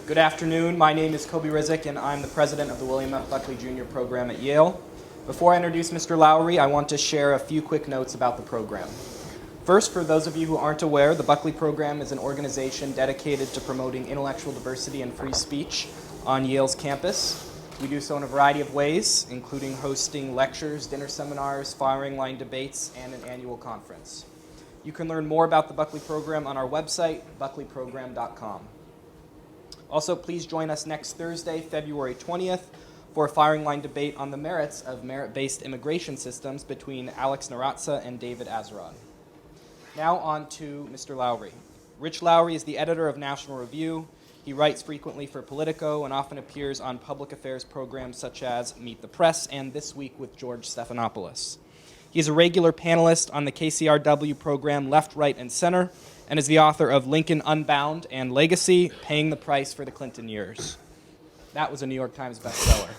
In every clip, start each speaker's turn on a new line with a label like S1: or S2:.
S1: Good afternoon. My name is Kobe Rizek, and I'm the president of the William F. Buckley Jr. program at Yale. Before I introduce Mr. Lowry, I want to share a few quick notes about the program. First, for those of you who aren't aware, the Buckley program is an organization dedicated to promoting intellectual diversity and free speech on Yale's campus. We do so in a variety of ways, including hosting lectures, dinner seminars, firing line debates, and an annual conference. You can learn more about the Buckley program on our website, buckleyprogram.com. Also, please join us next Thursday, February 20th, for a firing line debate on the merits of merit-based immigration systems between Alex Naratza and David Azarad. Now on to Mr. Lowry. Rich Lowry is the editor of National Review. He writes frequently for Politico and often appears on public affairs programs such as Meet the Press and This Week with George Stephanopoulos. He is a regular panelist on the KCRW program Left, Right, and Center and is the author of Lincoln Unbound and Legacy, Paying the Price for the Clinton Years. That was a New York Times bestseller.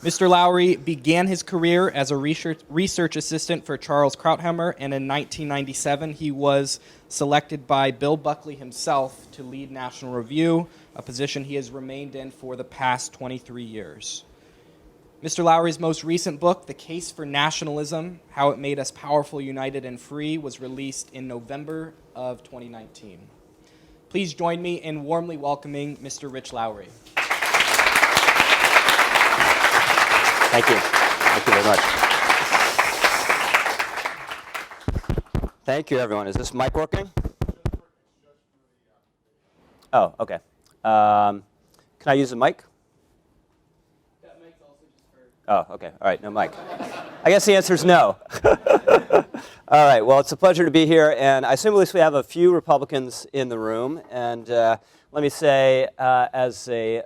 S1: Mr. Lowry began his career as a research assistant for Charles Krauthammer, and in 1997 he was selected by Bill Buckley himself to lead National Review, a position he has remained in for the past 23 years. Mr. Lowry's most recent book, The Case for Nationalism, How It Made Us Powerful, United, and Free, was released in November of 2019. Please join me in warmly welcoming Mr. Rich Lowry.
S2: Thank you. Thank you very much. Thank you, everyone. Is this mic working? Oh, okay. Can I use the mic?
S1: That mic's also just for...
S2: Oh, okay. All right, no mic. I guess the answer is no. All right, well, it's a pleasure to be here, and I assume at least we have a few Republicans in the room. And let me say, as a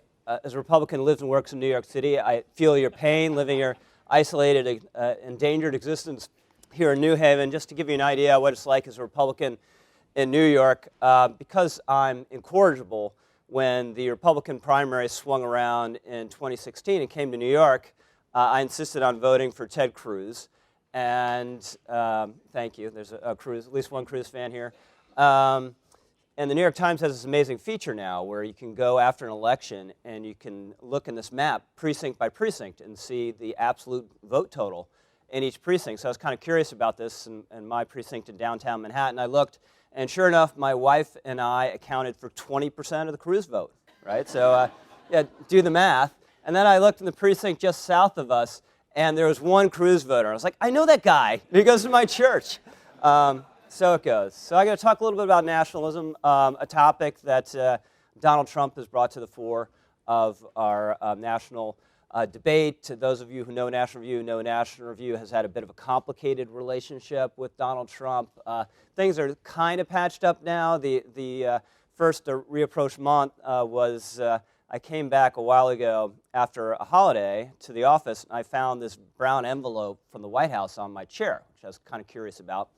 S2: Republican who lives and works in New York City, I feel your pain living your isolated, endangered existence here in New Haven. Just to give you an idea what it's like as a Republican in New York, because I'm incorrigible, when the Republican primary swung around in 2016 and came to New York, I insisted on voting for Ted Cruz. And thank you. There's a Cruz, at least one Cruz fan here. And the New York Times has this amazing feature now where you can go after an election and you can look in this map precinct by precinct and see the absolute vote total in each precinct. So I was kind of curious about this in my precinct in downtown Manhattan. I looked, and sure enough, my wife and I accounted for 20% of the Cruz vote, right? So yeah, do the math. And then I looked in the precinct just south of us, and there was one Cruz voter. I was like, I know that guy. He goes to my church. So it goes. So I'm going to talk a little bit about nationalism, a topic that Donald Trump has brought to the fore of our national debate. To those of you who know National Review has had a bit of a complicated relationship with Donald Trump. Things are kind of patched up now. The first rapprochement was I came back a while ago after a holiday to the office, and I found this brown envelope from the White House on my chair, which I was kind of curious about.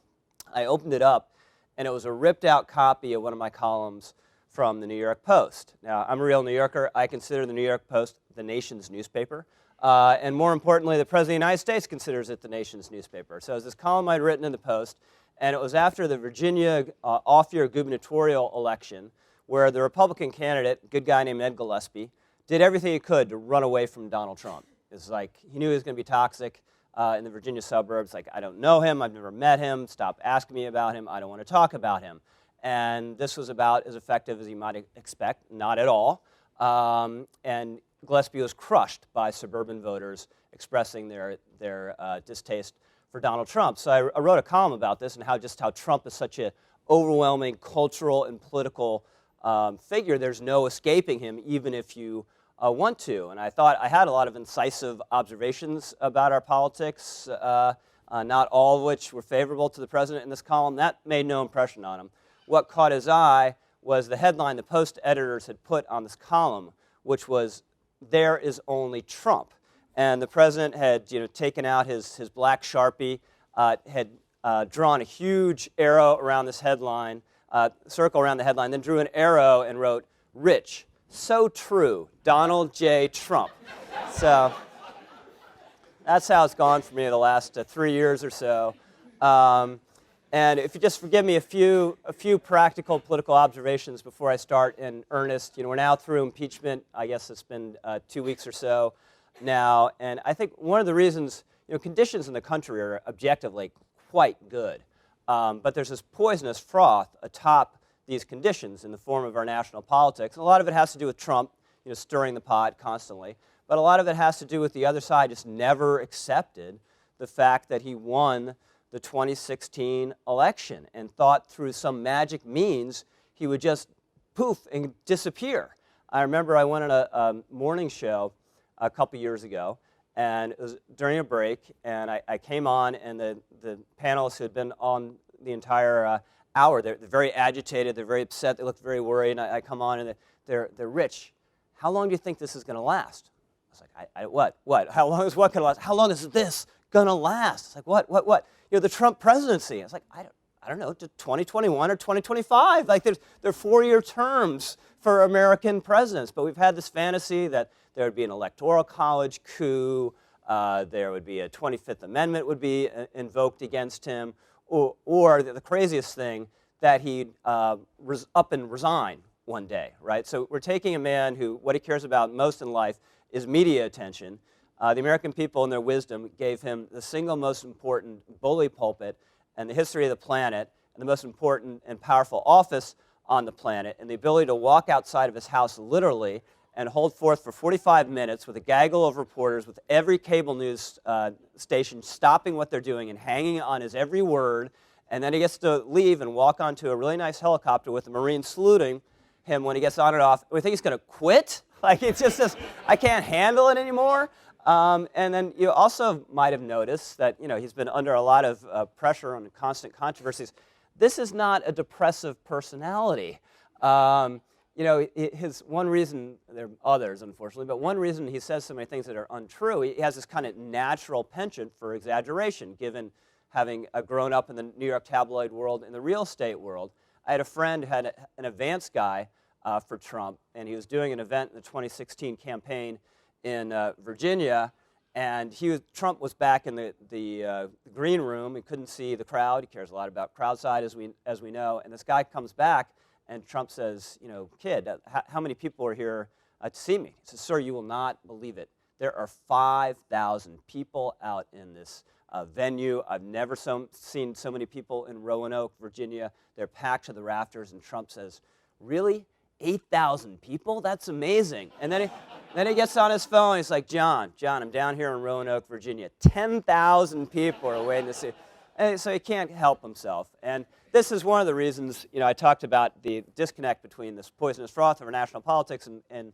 S2: I opened it up, and it was a ripped-out copy of one of my columns from the New York Post. Now, I'm a real New Yorker. I consider the New York Post the nation's newspaper. And more importantly, the President of the United States considers it the nation's newspaper. So it was this column I'd written in the Post, and it was after the Virginia off-year gubernatorial election where the Republican candidate, a good guy named Ed Gillespie, did everything he could to run away from Donald Trump. It's like he knew he was going to be toxic. In the Virginia suburbs, like, I don't know him, I've never met him, stop asking me about him, I don't want to talk about him. And this was about as effective as you might expect, not at all. And Gillespie was crushed by suburban voters expressing their distaste for Donald Trump. So I wrote a column about this and how Trump is such an overwhelming cultural and political figure. There's no escaping him, even if you want to. And I thought I had a lot of incisive observations about our politics, not all of which were favorable to the president in this column. That made no impression on him. What caught his eye was the headline the Post editors had put on this column, which was, "There is only Trump." And the president had taken out his black Sharpie, had drawn a huge arrow around this headline, circle around the headline, then drew an arrow and wrote, "Rich. So true, Donald J. Trump." So that's how it's gone for me the last 3 years or so. And if you just forgive me a few practical political observations before I start in earnest. We're now through impeachment. I guess it's been 2 weeks or so now. And I think one of the reasons, conditions in the country are objectively quite good. But there's this poisonous froth atop these conditions in the form of our national politics. And a lot of it has to do with Trump, stirring the pot constantly. But a lot of it has to do with the other side just never accepted the fact that he won the 2016 election and thought through some magic means he would just poof and disappear. I remember I went on a morning show a couple years ago, and it was during a break, and I came on, and the panelists who had been on the entire hour, they're very agitated, they're very upset, they looked very worried, and I come on, and they're Rich, how long do you think this is going to last? I was like, what? How long is what going to last? How long is this going to last? It's like, what? The Trump presidency. I was like, I don't know, to 2021 or 2025. Like, they're 4-year terms for American presidents. But we've had this fantasy that there would be an electoral college coup, there would be a 25th Amendment would be invoked against him, or the craziest thing, that he'd up and resign one day, right? So we're taking a man who, what he cares about most in life is media attention. The American people, in their wisdom, gave him the single most important bully pulpit in the history of the planet, and the most important and powerful office on the planet, and the ability to walk outside of his house literally and hold forth for 45 minutes with a gaggle of reporters, with every cable news station stopping what they're doing and hanging on his every word, and then he gets to leave and walk onto a really nice helicopter with the Marines saluting him when he gets on and off. We think he's going to quit? Like, it's just this, I can't handle it anymore. And then you also might have noticed that, he's been under a lot of pressure and constant controversies. This is not a depressive personality. His one reason, there are others, unfortunately, but one reason he says so many things that are untrue, he has this kind of natural penchant for exaggeration, given having grown up in the New York tabloid world and the real estate world. I had a friend who had an advance guy for Trump, and he was doing an event in the 2016 campaign in Virginia, and Trump was back in the green room. He couldn't see the crowd. He cares a lot about crowd size, as we know. And this guy comes back, and Trump says, kid, how many people are here to see me? He says, sir, you will not believe it. There are 5,000 people out in this venue. I've never seen so many people in Roanoke, Virginia. They're packed to the rafters, and Trump says, really? 8,000 people? That's amazing. And then he gets on his phone. He's like, John, I'm down here in Roanoke, Virginia. 10,000 people are waiting to see. And so he can't help himself. And this is one of the reasons, I talked about the disconnect between this poisonous froth of our national politics and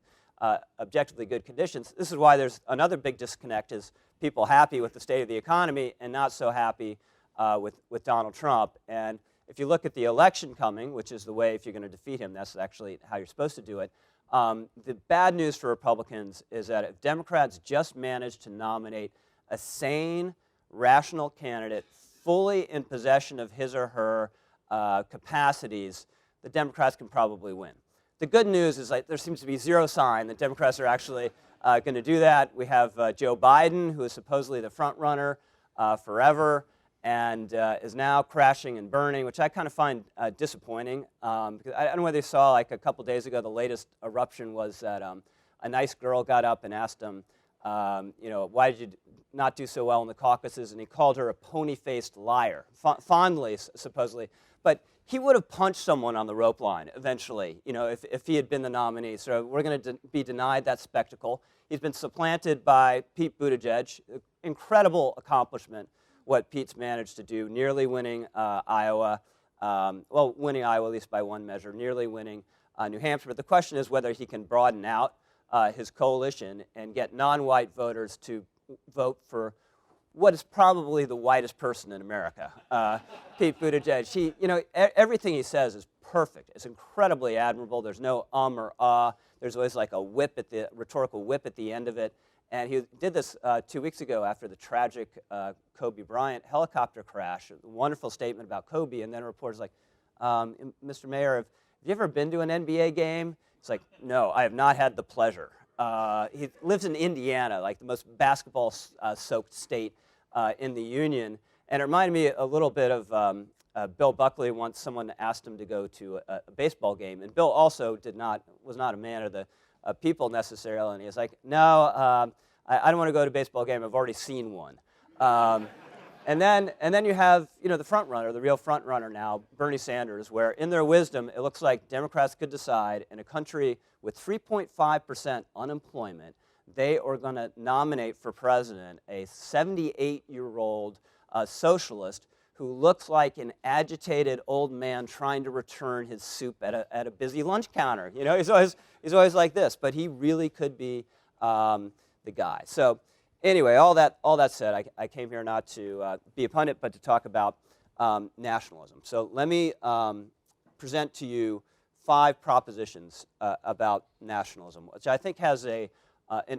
S2: objectively good conditions. This is why there's another big disconnect, is people happy with the state of the economy and not so happy with Donald Trump. And if you look at the election coming, which is the way, if you're going to defeat him, that's actually how you're supposed to do it. The bad news for Republicans is that if Democrats just manage to nominate a sane, rational candidate fully in possession of his or her capacities, the Democrats can probably win. The good news is there seems to be zero sign that Democrats are actually going to do that. We have Joe Biden, who is supposedly the front runner forever, and is now crashing and burning, which I kind of find disappointing. Because I don't know whether you saw, like a couple days ago, the latest eruption was that a nice girl got up and asked him, why did you not do so well in the caucuses? And he called her a pony-faced liar, fondly, supposedly. But he would have punched someone on the rope line eventually, if he had been the nominee. So we're going to be denied that spectacle. He's been supplanted by Pete Buttigieg. Incredible accomplishment, what Pete's managed to do, nearly winning Iowa. Winning Iowa at least by one measure, nearly winning New Hampshire. But the question is whether he can broaden out his coalition and get non-white voters to vote for what is probably the whitest person in America, Pete Buttigieg. Everything he says is perfect. It's incredibly admirable. There's no or There's always like a rhetorical whip at the end of it. And he did this 2 weeks ago after the tragic Kobe Bryant helicopter crash. A wonderful statement about Kobe, and then a reporter's like, Mr. Mayor, have you ever been to an NBA game? It's like, no, I have not had the pleasure. He lives in Indiana, like the most basketball-soaked state in the Union. And it reminded me a little bit of Bill Buckley once someone asked him to go to a baseball game, and Bill also was not a man of the people necessarily, and he was like, no, I don't want to go to a baseball game. I've already seen one. And then you have the front runner, the real front runner now, Bernie Sanders, where in their wisdom it looks like Democrats could decide in a country with 3.5% unemployment, they are going to nominate for president a 78-year-old socialist who looks like an agitated old man trying to return his soup at a busy lunch counter. He's always like this, but he really could be the guy. So anyway, all that said, I came here not to be a pundit, but to talk about nationalism. So let me present to you 5 propositions about nationalism, which I think has an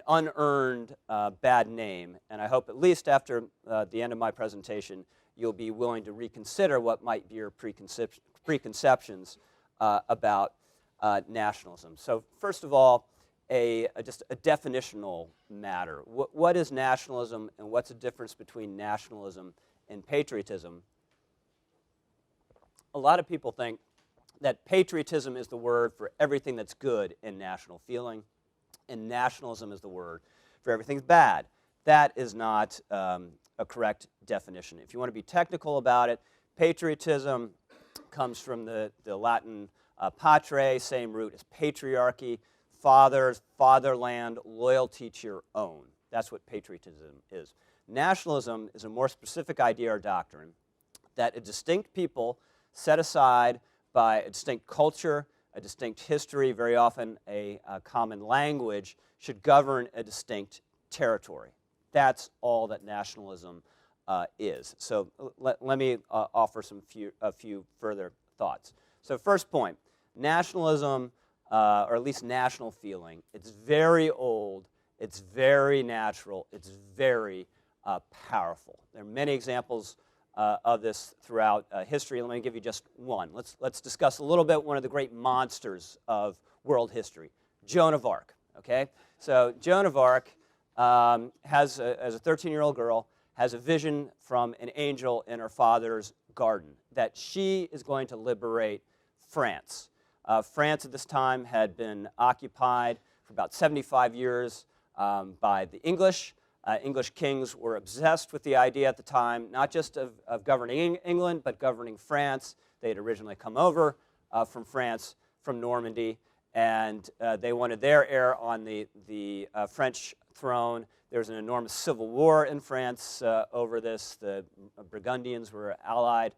S2: unearned bad name, and I hope at least after the end of my presentation you'll be willing to reconsider what might be your preconceptions about nationalism. So first of all, just a definitional matter. What is nationalism, and what's the difference between nationalism and patriotism? A lot of people think that patriotism is the word for everything that's good in national feeling, and nationalism is the word for everything bad. That is not a correct definition. If you want to be technical about it, patriotism comes from the Latin patre, same root as patriarchy, fathers, fatherland, loyalty to your own. That's what patriotism is. Nationalism is a more specific idea or doctrine that a distinct people set aside by a distinct culture, a distinct history, very often a common language, should govern a distinct territory. That's all that nationalism is. So let me offer a few further thoughts. So first point, nationalism, or at least national feeling, it's very old, it's very natural, it's very powerful. There are many examples of this throughout history. Let me give you just one. Let's discuss a little bit one of the great monsters of world history, Joan of Arc. Okay, so Joan of Arc as a 13-year-old girl, has a vision from an angel in her father's garden that she is going to liberate France. France at this time had been occupied for about 75 years by the English. English kings were obsessed with the idea at the time, not just of governing England, but governing France. They had originally come over from France, from Normandy, and they wanted their heir on the French throne. There was an enormous civil war in France over this. The Burgundians were allied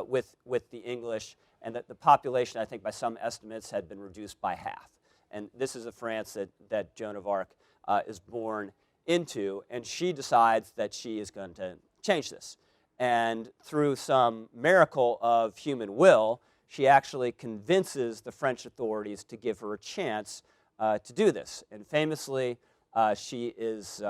S2: with the English, and the population, I think by some estimates, had been reduced by half. And this is a France that Joan of Arc is born into, and she decides that she is going to change this. And through some miracle of human will, she actually convinces the French authorities to give her a chance to do this. And famously, she is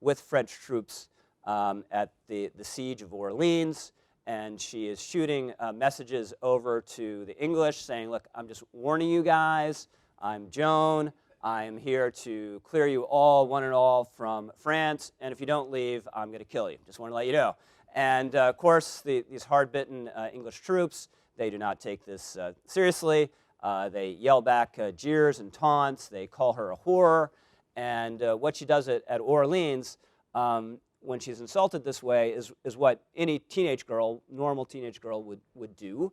S2: with French troops at the siege of Orleans, and she is shooting messages over to the English saying, look, I'm just warning you guys, I'm Joan, I am here to clear you all, one and all, from France, and if you don't leave, I'm going to kill you. Just want to let you know. And of course, these hard-bitten English troops, they do not take this seriously. They yell back jeers and taunts. They call her a whore. And what she does at Orleans, when she's insulted this way, is what any teenage girl, normal teenage girl, would do.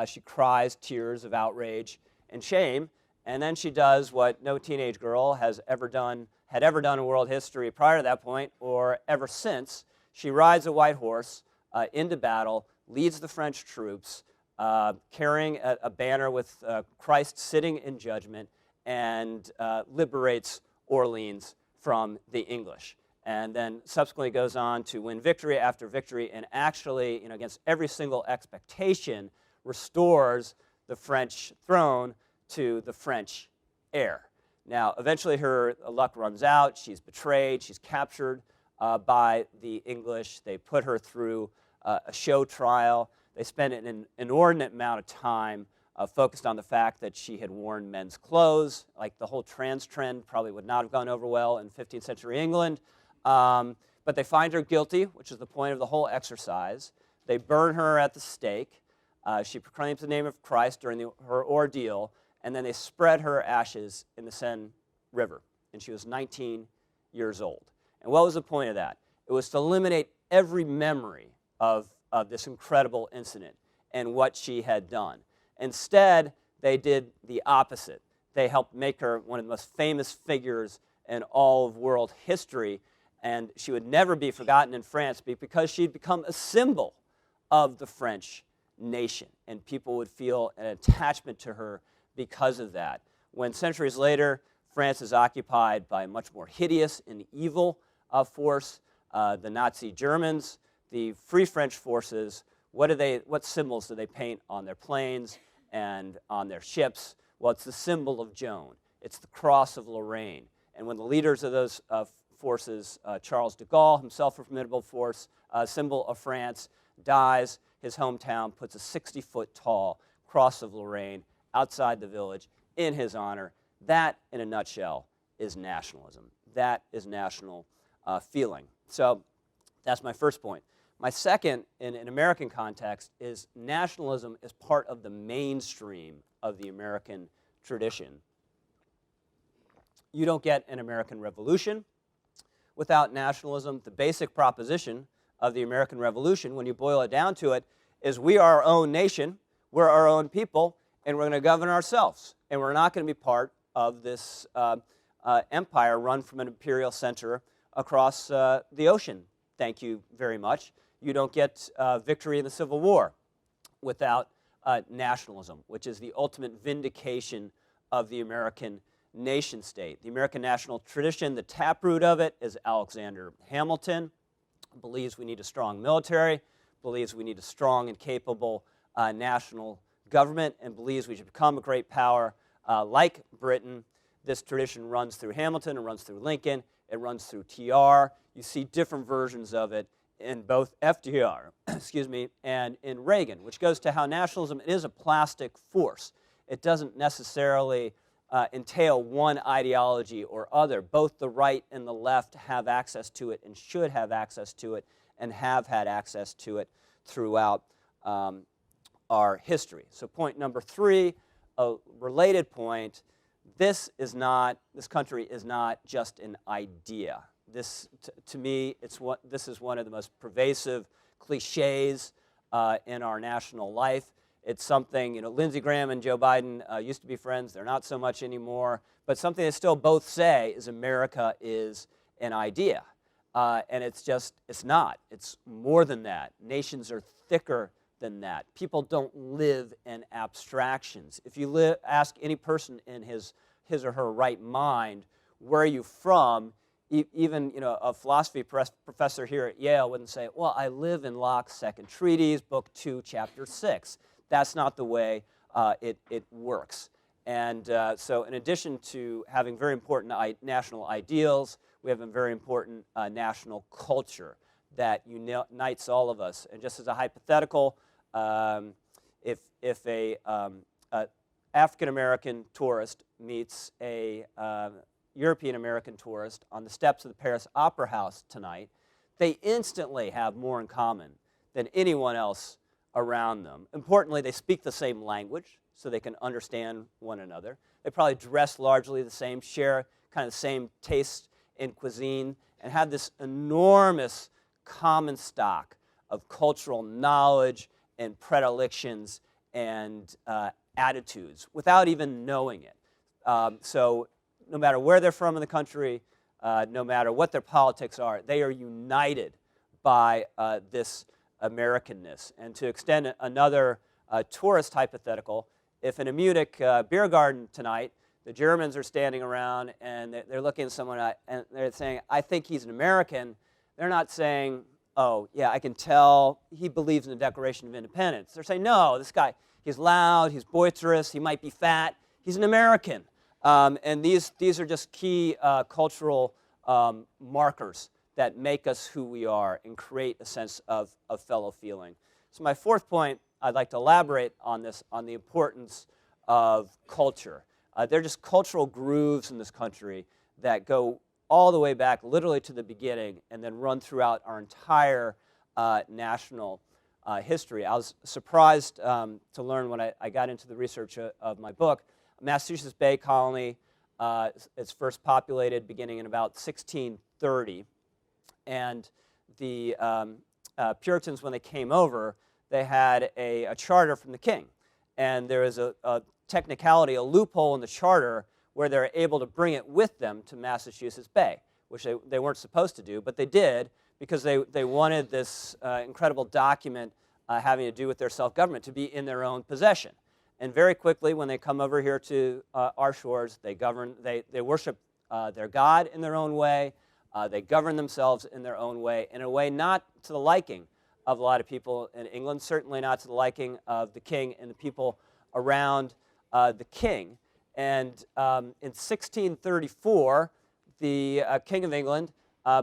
S2: She cries tears of outrage and shame. And then she does what no teenage girl had ever done in world history prior to that point, or ever since. She rides a white horse into battle, leads the French troops, carrying a banner with Christ sitting in judgment, and liberates Orleans from the English. And then subsequently goes on to win victory after victory, and actually, against every single expectation, restores the French throne to the French heir. Now, eventually her luck runs out. She's betrayed. She's captured by the English. They put her through a show trial. They spent an inordinate amount of time focused on the fact that she had worn men's clothes. Like the whole trans trend probably would not have gone over well in 15th century England. But they find her guilty, which is the point of the whole exercise. They burn her at the stake. She proclaims the name of Christ during her ordeal, and then they spread her ashes in the Seine River. And she was 19 years old. And what was the point of that? It was to eliminate every memory of this incredible incident and what she had done. Instead, they did the opposite. They helped make her one of the most famous figures in all of world history, and she would never be forgotten in France because she'd become a symbol of the French nation, and people would feel an attachment to her because of that. When centuries later, France is occupied by a much more hideous and evil force, the Nazi Germans, the Free French forces, what symbols do they paint on their planes and on their ships? Well, it's the symbol of Joan. It's the cross of Lorraine. And when the leaders of those forces, Charles de Gaulle, himself a formidable force, symbol of France, dies, his hometown puts a 60-foot tall cross of Lorraine outside the village in his honor. That, in a nutshell, is nationalism. That is national feeling. So that's my first point. My second, in an American context, is nationalism is part of the mainstream of the American tradition. You don't get an American Revolution without nationalism. The basic proposition of the American Revolution, when you boil it down to it, is we are our own nation, we're our own people, and we're going to govern ourselves. And we're not going to be part of this empire run from an imperial center across the ocean. Thank you very much. You don't get victory in the Civil War without nationalism, which is the ultimate vindication of the American nation state. The American national tradition, the taproot of it is Alexander Hamilton, believes we need a strong military, believes we need a strong and capable national government, and believes we should become a great power like Britain. This tradition runs through Hamilton, it runs through Lincoln, it runs through TR. You see different versions of it in both FDR, and in Reagan, which goes to how nationalism is a plastic force. It doesn't necessarily entail one ideology or other. Both the right and the left have access to it and should have access to it and have had access to it throughout our history. So point number 3, a related point, this country is not just an idea. This, to me, this is one of the most pervasive cliches in our national life. It's something, Lindsey Graham and Joe Biden used to be friends. They're not so much anymore. But something they still both say is America is an idea. And it's not. It's more than that. Nations are thicker than that. People don't live in abstractions. If you ask any person in his or her right mind, where are you from? Even a philosophy professor here at Yale wouldn't say, well, I live in Locke's Second Treatise, Book 2, Chapter 6. That's not the way it works. And so in addition to having very important national ideals, we have a very important national culture that unites all of us. And just as a hypothetical, if a African-American tourist meets a European-American tourist on the steps of the Paris Opera House tonight, they instantly have more in common than anyone else around them. Importantly, they speak the same language, so they can understand one another. They probably dress largely the same, share kind of the same taste in cuisine, and have this enormous common stock of cultural knowledge and predilections and attitudes without even knowing it. So no matter where they're from in the country, no matter what their politics are, they are united by this Americanness. And to extend another tourist hypothetical, if in a Munich beer garden tonight, the Germans are standing around and they're looking at someone and they're saying, I think he's an American, they're not saying, oh, yeah, I can tell he believes in the Declaration of Independence. They're saying, no, this guy, he's loud, he's boisterous, he might be fat, he's an American. And these are just key cultural markers that make us who we are and create a sense of fellow feeling. So my fourth point, I'd like to elaborate on this, on the importance of culture. They're just cultural grooves in this country that go all the way back literally to the beginning and then run throughout our entire national history. I was surprised to learn when I got into the research of my book. Massachusetts Bay Colony, it's first populated beginning in about 1630, and the Puritans, when they came over, they had a charter from the king, and there is a technicality, a loophole in the charter where they're able to bring it with them to Massachusetts Bay, which they weren't supposed to do, but they did because they wanted this incredible document having to do with their self-government to be in their own possession. And very quickly, when they come over here to our shores, they worship their God in their own way. They govern themselves in their own way, in a way not to the liking of a lot of people in England, certainly not to the liking of the king and the people around the king. And in 1634, the King of England,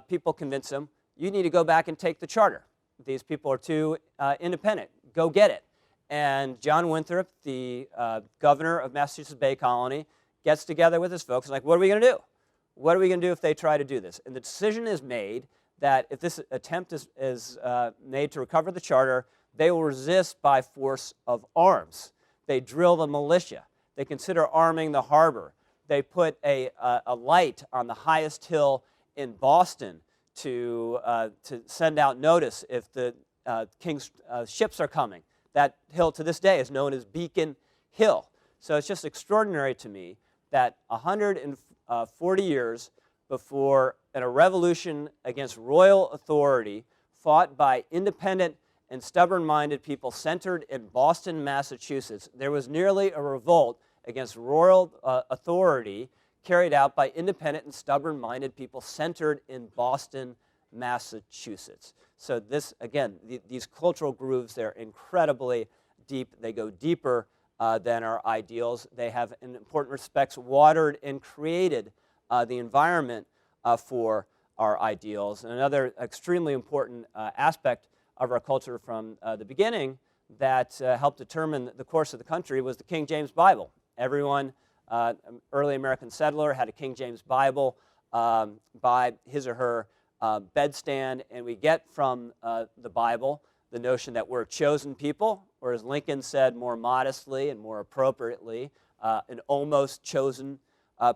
S2: people convince him, you need to go back and take the charter. These people are too independent. Go get it. And John Winthrop, the governor of Massachusetts Bay Colony, gets together with his folks and like, what are we going to do? What are we going to do if they try to do this? And the decision is made that if this attempt is made to recover the charter, they will resist by force of arms. They drill the militia. They consider arming the harbor. They put a light on the highest hill in Boston to send out notice if the king's ships are coming. That hill to this day is known as Beacon Hill. So it's just extraordinary to me that 140 years before a revolution against royal authority fought by independent and stubborn-minded people centered in Boston, Massachusetts, there was nearly a revolt against royal authority carried out by independent and stubborn-minded people centered in Boston, Massachusetts. So this, again, these cultural grooves, they're incredibly deep. They go deeper than our ideals. They have, in important respects, watered and created the environment for our ideals. And another extremely important aspect of our culture from the beginning that helped determine the course of the country was the King James Bible. Everyone, early American settler, had a King James Bible by his or her bedstand, and we get from the Bible the notion that we're a chosen people, or as Lincoln said more modestly and more appropriately, an almost chosen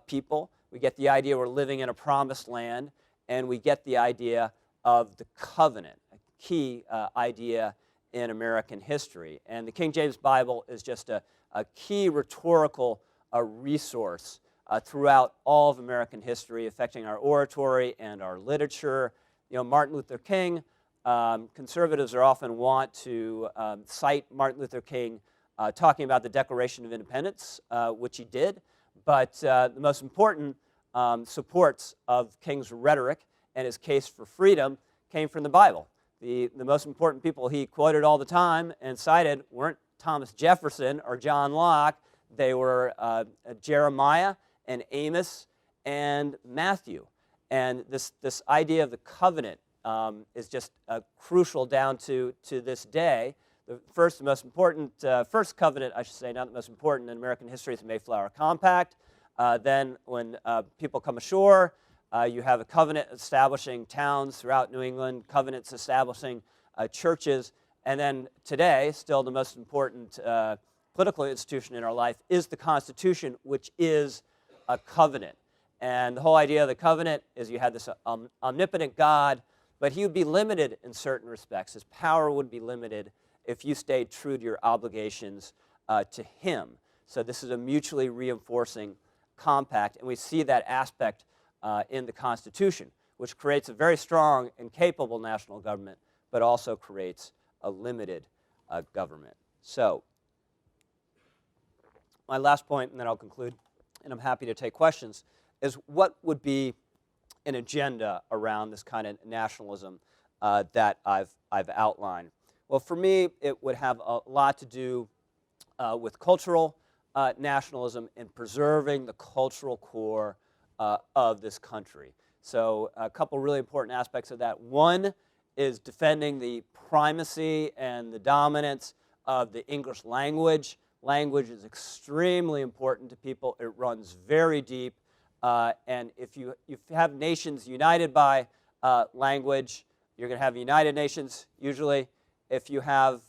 S2: people. We get the idea we're living in a promised land, and we get the idea of the covenant, a key idea in American history. And the King James Bible is just a key rhetorical resource throughout all of American history, affecting our oratory and our literature. You know, Martin Luther King, conservatives are often want to cite Martin Luther King talking about the Declaration of Independence, which he did, but the most important supports of King's rhetoric and his case for freedom came from the Bible. The most important people he quoted all the time and cited weren't Thomas Jefferson or John Locke. They were Jeremiah and Amos and Matthew. And this idea of the covenant is just crucial down to this day. The most important covenant, I should say, not the most important in American history, is the Mayflower Compact. Then when people come ashore, you have a covenant establishing towns throughout New England, covenants establishing churches, and then today, still the most important political institution in our life is the Constitution, which is a covenant. And the whole idea of the covenant is you had this omnipotent God, but he would be limited in certain respects. His power would be limited if you stayed true to your obligations to him. So this is a mutually reinforcing compact, and we see that aspect in the Constitution, which creates a very strong and capable national government, but also creates a limited government. So my last point, and then I'll conclude, and I'm happy to take questions, is what would be an agenda around this kind of nationalism that I've outlined? Well, for me, it would have a lot to do with cultural nationalism and preserving the cultural core of this country. So a couple really important aspects of that. One is defending the primacy and the dominance of the English language. Language is extremely important to people. It runs very deep. And if you have nations united by language, you're going to have United Nations usually, if you have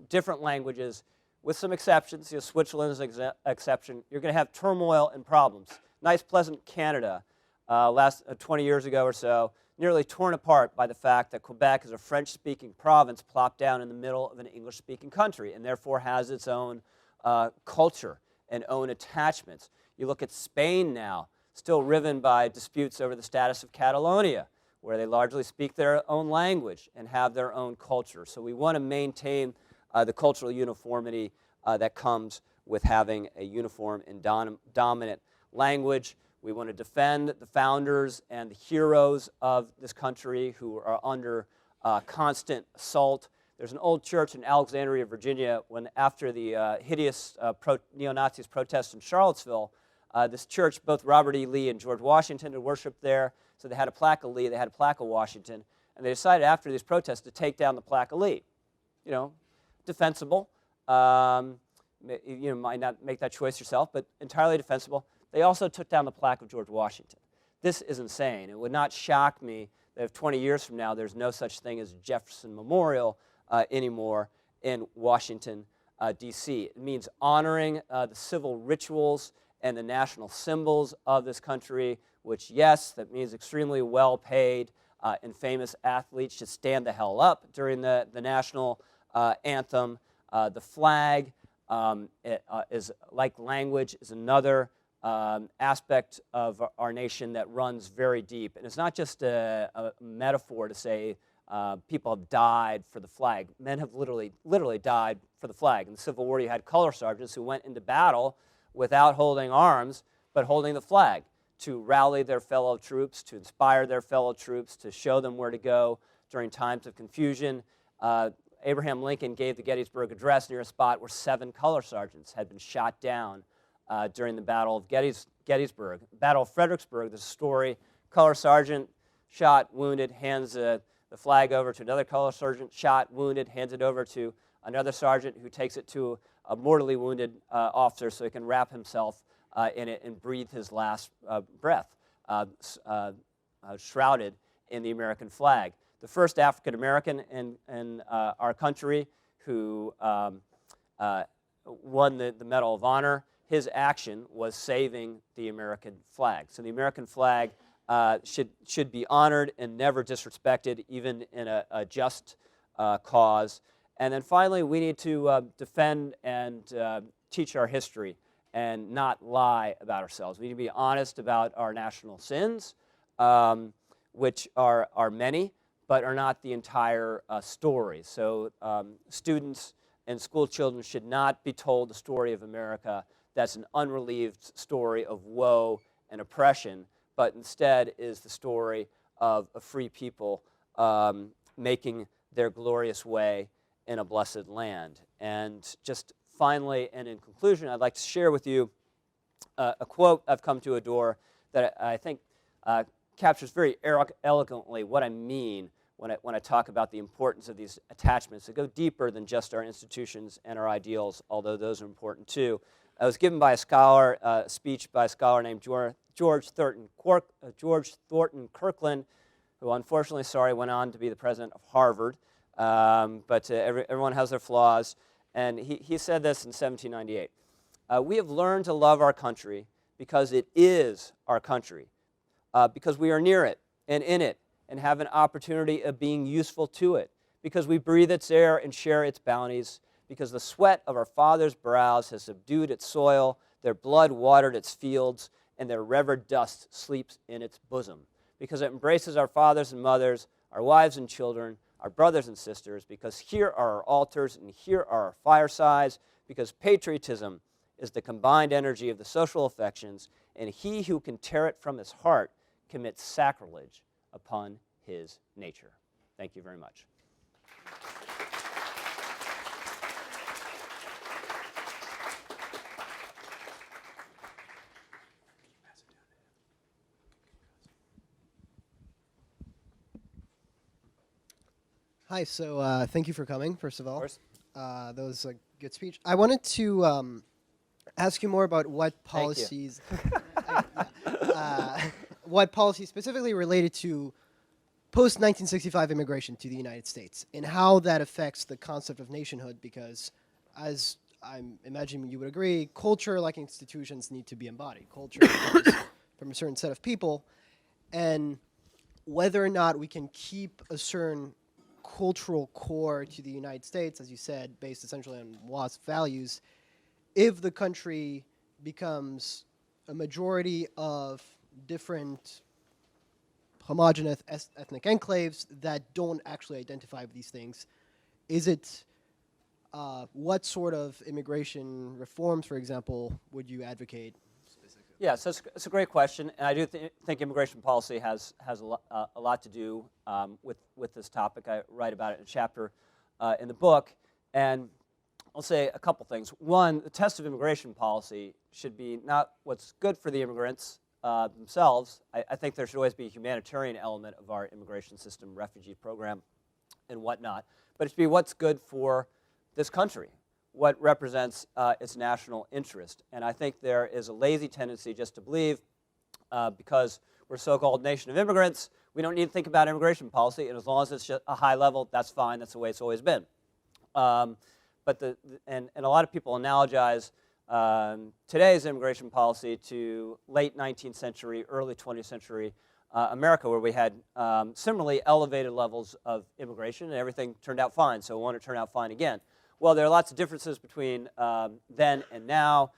S2: different languages, with some exceptions, Switzerland is an exception, you're going to have turmoil and problems. Nice, pleasant Canada, last 20 years ago or so, nearly torn apart by the fact that Quebec is a French-speaking province plopped down in the middle of an English-speaking country, and therefore has its own culture and own attachments. You look at Spain now, still riven by disputes over the status of Catalonia, where they largely speak their own language and have their own culture. So we want to maintain the cultural uniformity that comes with having a uniform and dominant language. We want to defend the founders and the heroes of this country who are under constant assault. There's an old church in Alexandria, Virginia, when after the hideous neo-Nazis protest in Charlottesville, this church, both Robert E. Lee and George Washington had worshipped there, so they had a plaque of Lee, they had a plaque of Washington, and they decided after these protests to take down the plaque of Lee. You know, defensible. You might not make that choice yourself, but entirely defensible. They also took down the plaque of George Washington. This is insane. It would not shock me that if 20 years from now there's no such thing as Jefferson Memorial anymore in Washington, D.C. It means honoring the civil rituals and the national symbols of this country, which, yes, that means extremely well-paid and famous athletes should stand the hell up during the national anthem. The flag is, like language, is another aspect of our nation that runs very deep. And it's not just a metaphor to say people have died for the flag. Men have literally died for the flag. In the Civil War, you had color sergeants who went into battle without holding arms, but holding the flag to rally their fellow troops, to inspire their fellow troops, to show them where to go during times of confusion. Abraham Lincoln gave the Gettysburg Address near a spot where 7 color sergeants had been shot down during the Battle of Gettysburg. Battle of Fredericksburg, there's a story, color sergeant, shot, wounded, hands the flag over to another color sergeant, shot, wounded, hands it over to another sergeant who takes it to a mortally wounded officer so he can wrap himself in it and breathe his last breath, shrouded in the American flag. The first African American in our country who won the Medal of Honor, his action was saving the American flag. So the American flag should be honored and never disrespected, even in a just cause. And then finally, we need to defend and teach our history and not lie about ourselves. We need to be honest about our national sins, which are many, but are not the entire story. So students and school children should not be told the story of America that's an unrelieved story of woe and oppression, but instead is the story of a free people making their glorious way in a blessed land. And just finally, and in conclusion, I'd like to share with you a quote I've come to adore that I think captures very elegantly what I mean when I talk about the importance of these attachments that go deeper than just our institutions and our ideals, although those are important too. It was given by a speech by a scholar named George Thornton Kirkland, who unfortunately, went on to be the president of Harvard. But everyone has their flaws. And he said this in 1798. We have learned to love our country because it is our country, because we are near it and in it and have an opportunity of being useful to it, because we breathe its air and share its bounties, because the sweat of our fathers' brows has subdued its soil, their blood watered its fields, and their revered dust sleeps in its bosom, because it embraces our fathers and mothers, our wives and children, our brothers and sisters, because here are our altars and here are our firesides, because patriotism is the combined energy of the social affections, and he who can tear it from his heart commits sacrilege upon his nature. Thank you very much.
S3: Hi, so thank you for coming, first of all.
S2: Of course.
S3: That was a good speech. I wanted to ask you more about what policies, what policies specifically related to post-1965 immigration to the United States and how that affects the concept of nationhood, because as I'm imagining you would agree, culture, like institutions, need to be embodied. Culture comes from a certain set of people, and whether or not we can keep a certain cultural core to the United States, as you said, based essentially on WASP values, if the country becomes a majority of different homogenous ethnic enclaves that don't actually identify with these things, is it, what sort of immigration reforms, for example, would you advocate specifically?
S2: Yeah, so it's a great question, and I do think immigration policy has a lot to do with this topic. I write about it in a chapter in the book, and I'll say a couple things. One, the test of immigration policy should be not what's good for the immigrants themselves. I think there should always be a humanitarian element of our immigration system, refugee program, and whatnot, but it should be what's good for this country, what represents its national interest. And I think there is a lazy tendency just to believe because we're a so-called nation of immigrants, we don't need to think about immigration policy, and as long as it's just a high level, that's fine, that's the way it's always been. But and a lot of people analogize today's immigration policy to late 19th century, early 20th century America, where we had similarly elevated levels of immigration, and everything turned out fine, so we want to turn out fine again. Well, there are lots of differences between then and now,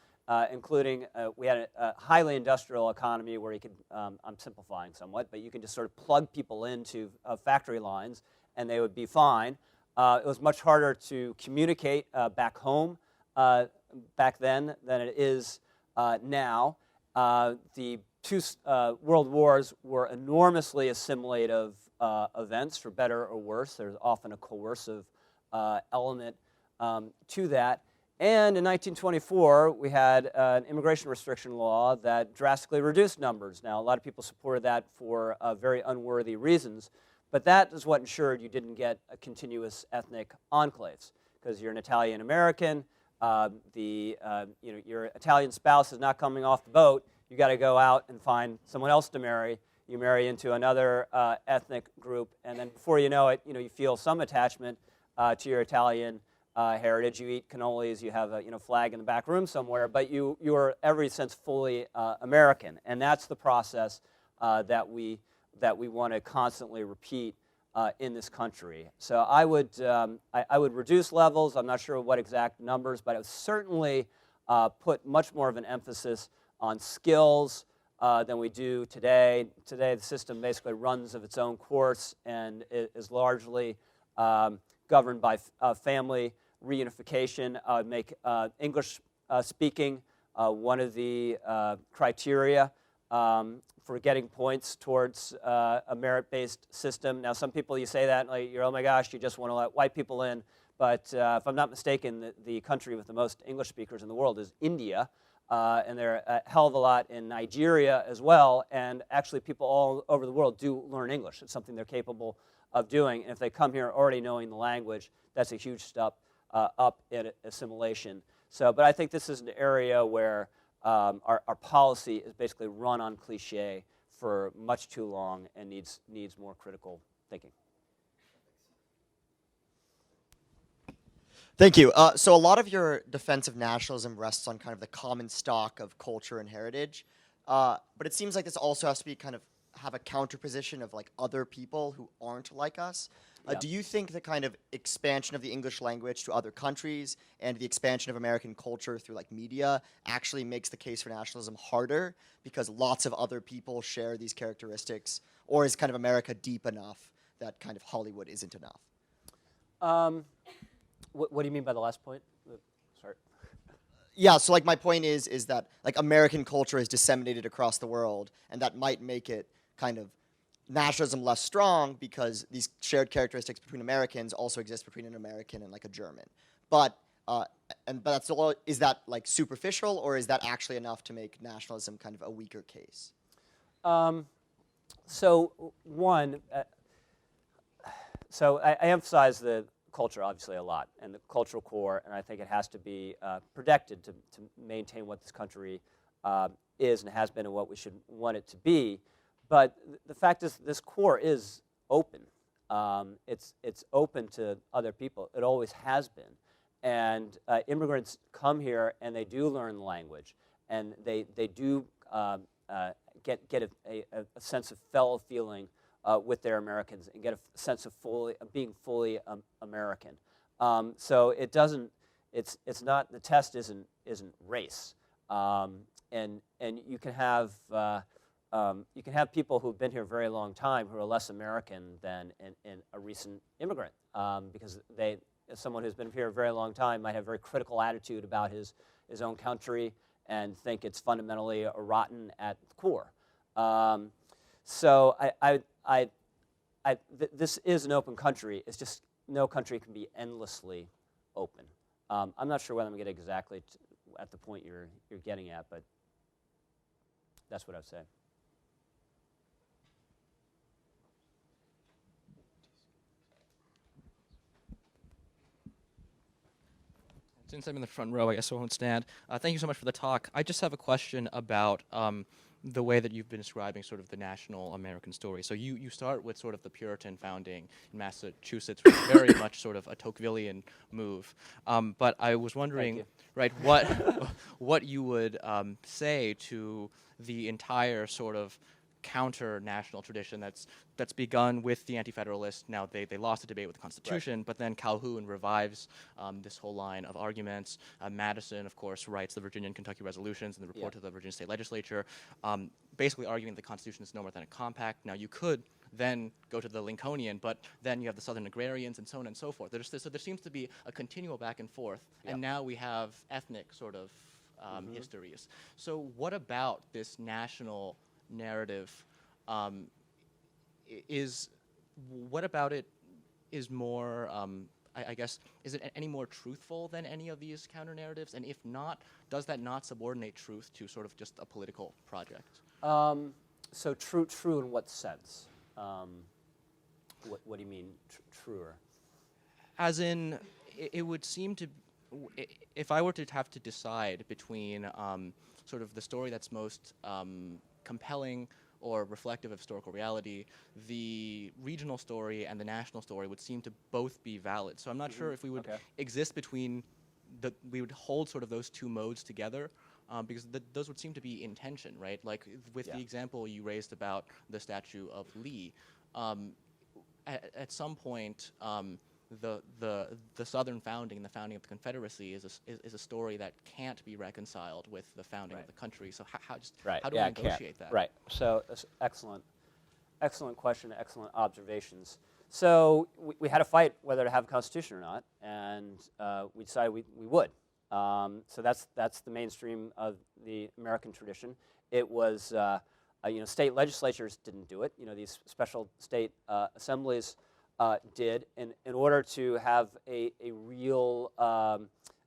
S2: including we had a highly industrial economy where you could, I'm simplifying somewhat, but you could just sort of plug people into factory lines and they would be fine. It was much harder to communicate back home back then than it is now. The two world wars were enormously assimilative events, for better or worse. There's often a coercive element to that. And in 1924, we had an immigration restriction law that drastically reduced numbers. Now, a lot of people supported that for very unworthy reasons, but that is what ensured you didn't get a continuous ethnic enclaves, because you're an Italian American, your Italian spouse is not coming off the boat. You got to go out and find someone else to marry. You marry into another ethnic group, and then before you know it, you feel some attachment to your Italian heritage. You eat cannolis, you have a flag in the back room somewhere, but you are every sense fully American, and that's the process that we want to constantly repeat in this country. So I would reduce levels. I'm not sure what exact numbers, but I would certainly put much more of an emphasis on skills than we do today. Today, the system basically runs of its own course and is largely governed by family reunification. I would make English speaking one of the criteria for getting points towards a merit-based system. Now, some people, you say that, like, oh my gosh, you just want to let white people in. But if I'm not mistaken, the country with the most English speakers in the world is India. And there are a hell of a lot in Nigeria as well. And actually, people all over the world do learn English. It's something they're capable of doing. And if they come here already knowing the language, that's a huge step up in assimilation. So, but I think this is an area where our policy is basically run on cliche for much too long and needs more critical thinking.
S4: Thank you. So a lot of your defense of nationalism rests on kind of the common stock of culture and heritage, but it seems like this also has to be kind of have a counterposition of like other people who aren't like us.
S2: Yeah.
S4: Do you think the kind of expansion of the English language to other countries and the expansion of American culture through like media actually makes the case for nationalism harder because lots of other people share these characteristics, or is kind of America deep enough that kind of Hollywood isn't enough?
S2: What do you mean by the last point? Sorry.
S4: Yeah, so like my point is that like American culture is disseminated across the world, and that might make it kind of nationalism less strong because these shared characteristics between Americans also exist between an American and like a German. But that's all. Is that like superficial, or is that actually enough to make nationalism kind of a weaker case?
S2: So I emphasize the culture obviously a lot, and the cultural core, and I think it has to be protected to maintain what this country is and has been and what we should want it to be. But the fact is this core is open. It's open to other people. It always has been. And immigrants come here and they do learn the language, and they do get a sense of fellow feeling with their Americans, and get a sense of being fully American. So it doesn't. It's not, the test isn't race. And you can have people who've been here a very long time who are less American than a recent immigrant, because someone who's been here a very long time might have a very critical attitude about his own country and think it's fundamentally rotten at the core. So this is an open country. It's just no country can be endlessly open. I'm not sure whether I'm getting exactly at the point you're getting at, but that's what I'd say.
S5: Since I'm in the front row, I guess I won't stand. Thank you so much for the talk. I just have a question about the way that you've been describing sort of the national American story. So you start with sort of the Puritan founding in Massachusetts, which is very much sort of a Tocquevillian move. But I was wondering, right, what you would say to the entire sort of counter-national tradition that's begun with the Anti-Federalists. Now they lost the debate with the Constitution, but then Calhoun revives this whole line of arguments. Madison, of course, writes the Virginia and Kentucky resolutions and the report to the Virginia State Legislature, basically arguing the Constitution is no more than a compact. Now you could then go to the Lincolnian, but then you have the Southern agrarians and so on and so forth. So there seems to be a continual back and forth, and now we have ethnic sort of histories. So what about this national narrative what about it is more, I guess, is it any more truthful than any of these counter narratives? And if not, does that not subordinate truth to sort of just a political project?
S2: So true in what sense? What do you mean truer?
S5: As in, it would seem to, if I were to have to decide between sort of the story that's most compelling or reflective of historical reality, the regional story and the national story would seem to both be valid. So I'm not sure if we would exist between, we would hold sort of those two modes together, because those would seem to be in tension, right? Like with the example you raised about the statue of Lee, at some point, the Southern founding and the founding of the Confederacy is a story that can't be reconciled with the founding of the country. So how do we negotiate that?
S2: Right. So that's excellent question, excellent observations. So we had a fight whether to have a constitution or not, and we decided we would. So that's the mainstream of the American tradition. It was state legislatures didn't do it. These special state assemblies did in order to have a real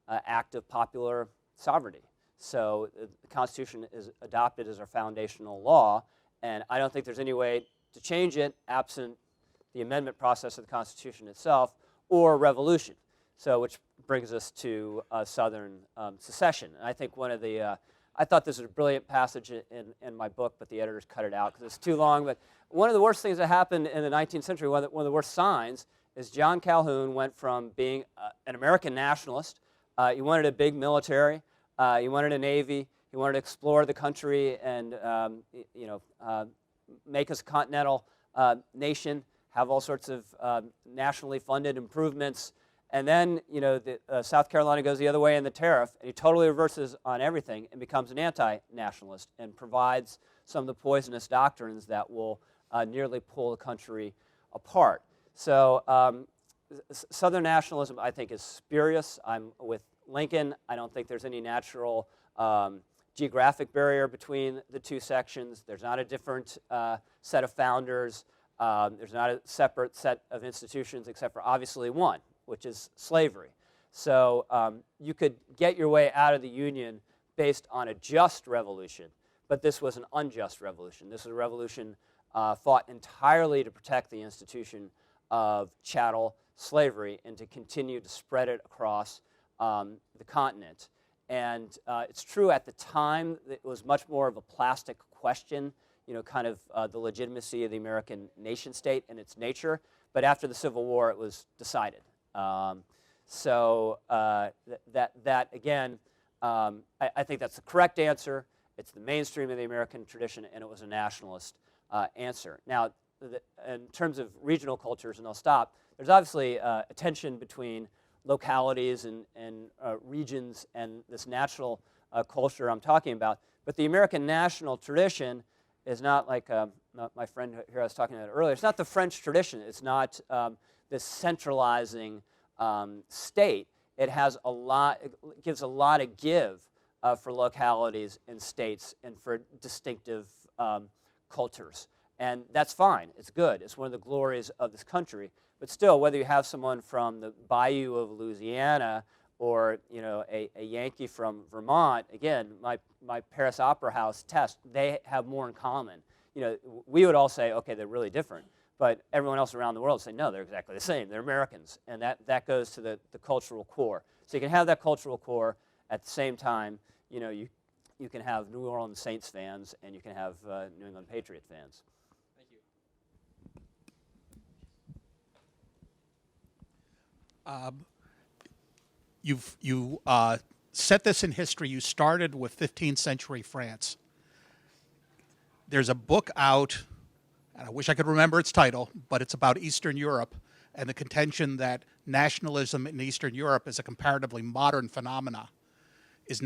S2: act of popular sovereignty. So the Constitution is adopted as our foundational law, and I don't think there's any way to change it absent the amendment process of the Constitution itself or revolution. So which brings us to Southern secession. And I think one of the I thought this was a brilliant passage in my book, but the editors cut it out because it's too long. But one of the worst things that happened in the 19th century, one of the worst signs, is John Calhoun went from being an American nationalist. He wanted a big military. He wanted a navy. He wanted to explore the country and make us a continental nation, have all sorts of nationally funded improvements. And then, South Carolina goes the other way in the tariff, and he totally reverses on everything and becomes an anti-nationalist and provides some of the poisonous doctrines that will nearly pull the country apart. So Southern nationalism, I think, is spurious. I'm with Lincoln. I don't think there's any natural geographic barrier between the two sections. There's not a different set of founders. There's not a separate set of institutions except for obviously one, which is slavery. So you could get your way out of the Union based on a just revolution, but this was an unjust revolution. This was a revolution fought entirely to protect the institution of chattel slavery and to continue to spread it across the continent. And it's true at the time that it was much more of a plastic question. kind of the legitimacy of the American nation state and its nature. But after the Civil War, it was decided. That again, I think that's the correct answer. It's the mainstream of the American tradition, and it was a nationalist answer. Now, in terms of regional cultures, and I'll stop, there's obviously a tension between localities and regions and this natural culture I'm talking about. But the American national tradition is not like my friend here I was talking about earlier. It's not the French tradition. It's not this centralizing state. It has a lot. It gives a lot of give for localities and states and for distinctive cultures, and that's fine. It's good. It's one of the glories of this country. But still, whether you have someone from the Bayou of Louisiana or a Yankee from Vermont, again, my Paris Opera House test, they have more in common. We would all say, okay, they're really different. But everyone else around the world say, no, they're exactly the same. They're Americans. And that goes to the cultural core. So you can have that cultural core at the same time. You can have New Orleans Saints fans and you can have New England Patriot fans.
S5: Thank
S6: you. You set this in history. You started with 15th century France. There's a book out, and I wish I could remember its title, but it's about Eastern Europe and the contention that nationalism in Eastern Europe is a comparatively modern phenomena. Is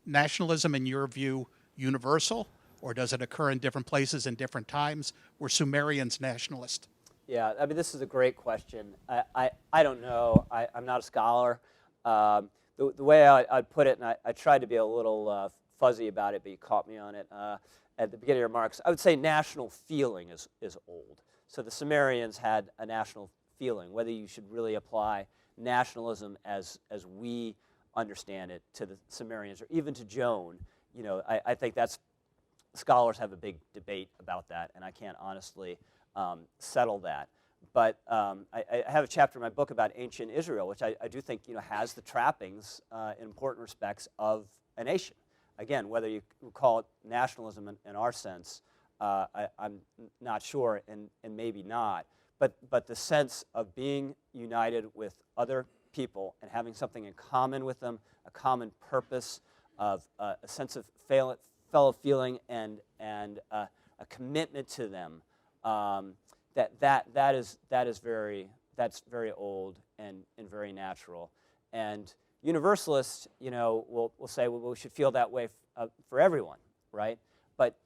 S6: nationalism, in your view, universal, or does it occur in different places in different times? Were Sumerians nationalist?
S2: Yeah, I mean, this is a great question. I don't know. I'm not a scholar. The way I'd put it, and I tried to be a little fuzzy about it, but you caught me on it at the beginning of your remarks. I would say national feeling is old. So the Sumerians had a national feeling. Whether you should really apply nationalism as we understand it to the Sumerians or even to Joan, I think scholars have a big debate about that, and I can't honestly settle that. But I have a chapter in my book about ancient Israel, which I do think has the trappings in important respects of a nation. Again, whether you call it nationalism in our sense, I'm not sure, and maybe not. But the sense of being united with other people and having something in common with them, a common purpose, of a sense of fellow feeling and a commitment to them. That's very old and very natural. And universalists, will say, well, we should feel that way for everyone, right? But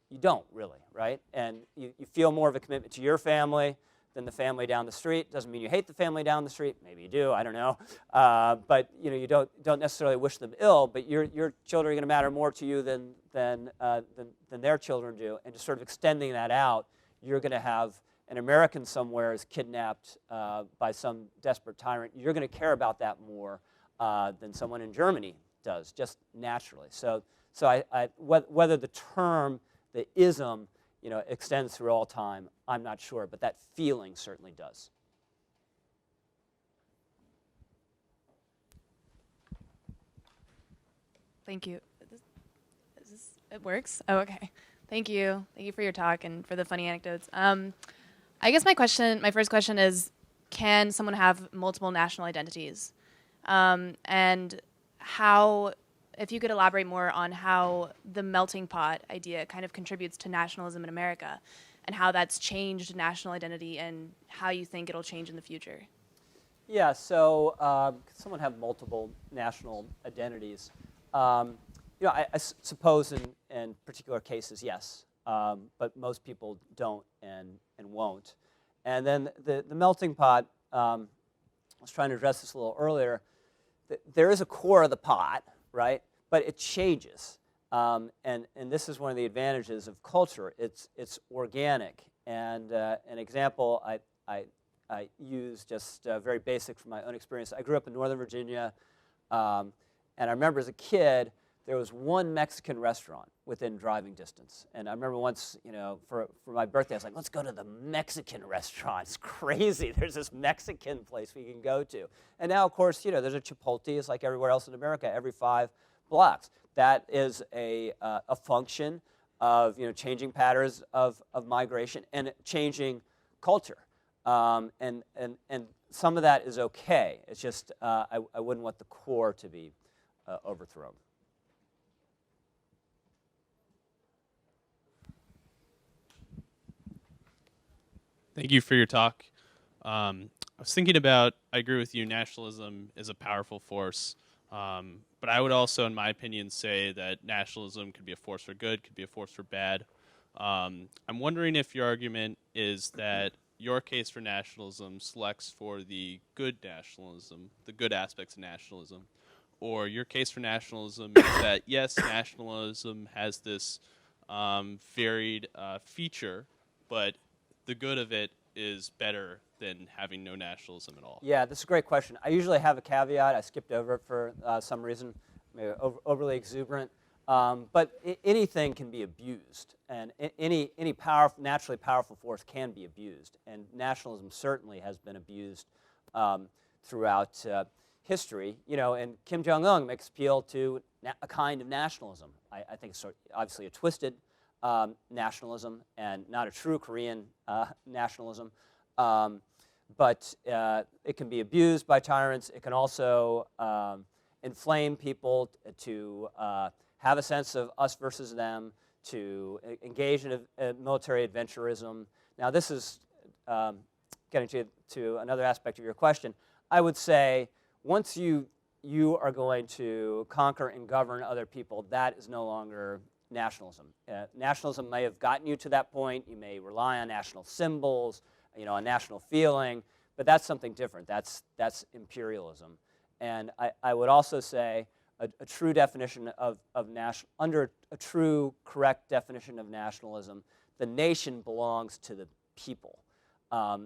S2: you don't really, right? And you feel more of a commitment to your family than the family down the street. Doesn't mean you hate the family down the street. Maybe you do. I don't know. But you don't necessarily wish them ill. But your children are going to matter more to you than their children do. And just sort of extending that out, you're going to have an American somewhere is kidnapped by some desperate tyrant. You're going to care about that more than someone in Germany does, just naturally. So whether the term, the ism, extends through all time, I'm not sure, but that feeling certainly does.
S7: Thank you. It works? Oh, okay. Thank you. Thank you for your talk and for the funny anecdotes. I guess my first question is, can someone have multiple national identities? And how, if you could elaborate more on how the melting pot idea kind of contributes to nationalism in America and how that's changed national identity and how you think it'll change in the future.
S2: Yeah, so could someone have multiple national identities? I suppose in particular cases, yes, but most people don't and won't. And then the melting pot, I was trying to address this a little earlier. There is a core of the pot, right? But it changes, and this is one of the advantages of culture. It's organic. And an example I use, just very basic from my own experience. I grew up in Northern Virginia, and I remember as a kid, there was one Mexican restaurant within driving distance. And I remember once, for my birthday, I was like, let's go to the Mexican restaurant. It's crazy. There's this Mexican place we can go to. And now, of course, there's a Chipotle. It's like everywhere else in America, every 5 blocks. That is a function of changing patterns of migration and changing culture. And some of that is okay. It's just I wouldn't want the core to be overthrown.
S8: Thank you for your talk. I was thinking about, I agree with you, nationalism is a powerful force. But I would also, in my opinion, say that nationalism could be a force for good, could be a force for bad. I'm wondering if your argument is that your case for nationalism selects for the good nationalism, the good aspects of nationalism, or your case for nationalism is that, yes, nationalism has this varied feature, but the good of it is better than having no nationalism at all.
S2: Yeah, this is a great question. I usually have a caveat. I skipped over it for some reason, maybe overly exuberant. But anything can be abused, and any naturally powerful force can be abused. And nationalism certainly has been abused throughout history. And Kim Jong-un makes appeal to a kind of nationalism. I think it's obviously a twisted nationalism and not a true Korean nationalism. But it can be abused by tyrants. It can also inflame people to have a sense of us versus them, to engage in a military adventurism. Now, this is getting to another aspect of your question. I would say once you are going to conquer and govern other people, that is no longer nationalism. Nationalism may have gotten you to that point. You may rely on national symbols, a national feeling, but that's something different. That's imperialism. And I would also say a true definition of under a true, correct definition of nationalism, the nation belongs to the people.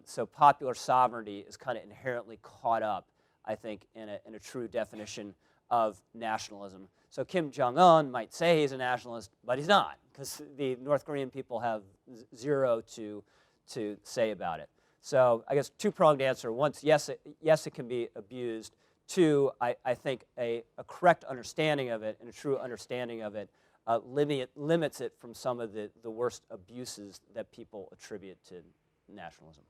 S2: So popular sovereignty is kind of inherently caught up, I think, in a true definition of nationalism. So Kim Jong-un might say he's a nationalist, but he's not, because the North Korean people have zero to say about it. So I guess two-pronged answer. One, yes, it can be abused. Two, I think a correct understanding of it and a true understanding of it limits it from some of the worst abuses that people attribute to nationalism.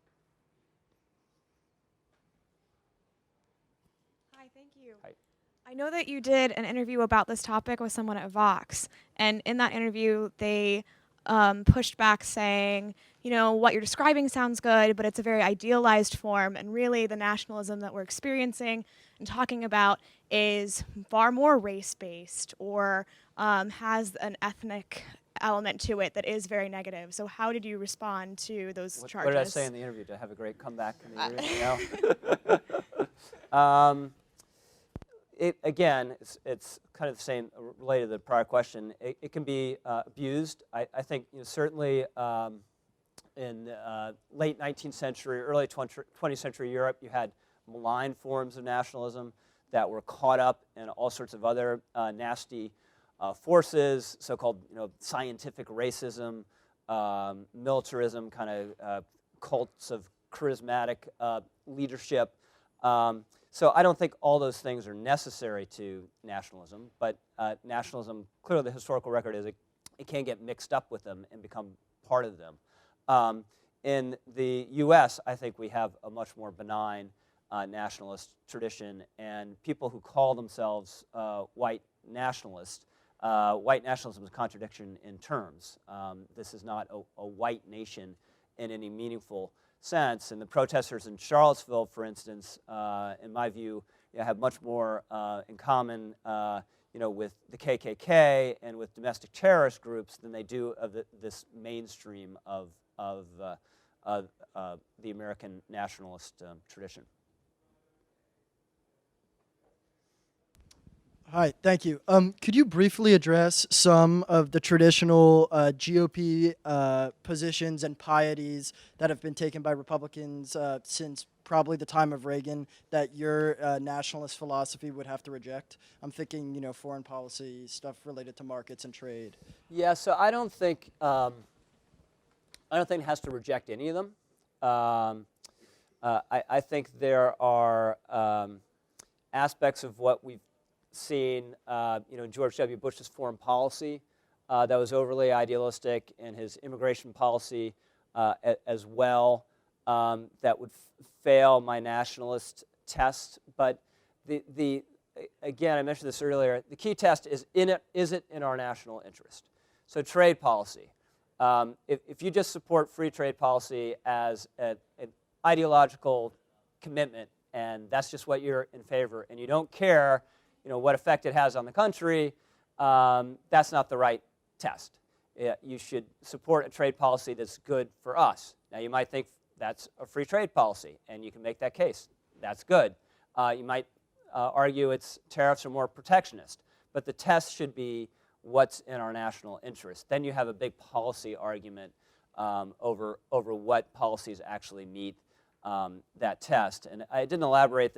S9: Hi, thank you.
S2: Hi.
S9: I know that you did an interview about this topic with someone at Vox, and in that interview, they pushed back saying, what you're describing sounds good, but it's a very idealized form, and really the nationalism that we're experiencing and talking about is far more race-based or has an ethnic element to it that is very negative. So how did you respond to those charges?
S2: What did I say in the interview? Did I have a great comeback in the interview? No. Again, it's kind of the same, related to the prior question. It can be abused. I think certainly in late 19th century, early 20th century Europe, you had malign forms of nationalism that were caught up in all sorts of other nasty forces, so-called scientific racism, militarism, kind of cults of charismatic leadership. So I don't think all those things are necessary to nationalism, but nationalism, clearly the historical record is it can get mixed up with them and become part of them. In the U.S., I think we have a much more benign nationalist tradition, and people who call themselves white nationalists, white nationalism is a contradiction in terms. This is not a white nation in any meaningful sense. And the protesters in Charlottesville, for instance, in my view, have much more in common with the KKK and with domestic terrorist groups than they do of this mainstream of the American nationalist tradition.
S10: Hi, thank you. Could you briefly address some of the traditional GOP positions and pieties that have been taken by Republicans since probably the time of Reagan that your nationalist philosophy would have to reject? I'm thinking, foreign policy, stuff related to markets and trade.
S2: Yeah, so I don't think it has to reject any of them. I think there are aspects of what we've seen, in George W. Bush's foreign policy that was overly idealistic in his immigration policy as well, that would fail my nationalist test. But again, I mentioned this earlier, the key test is it in our national interest? So trade policy. If you just support free trade policy as an ideological commitment, and that's just what you're in favor, and you don't care, what effect it has on the country, that's not the right test. You should support a trade policy that's good for us. Now, you might think that's a free trade policy, and you can make that case. That's good. You might argue its tariffs are more protectionist, but the test should be what's in our national interest. Then you have a big policy argument over what policies actually meet that test. And I didn't elaborate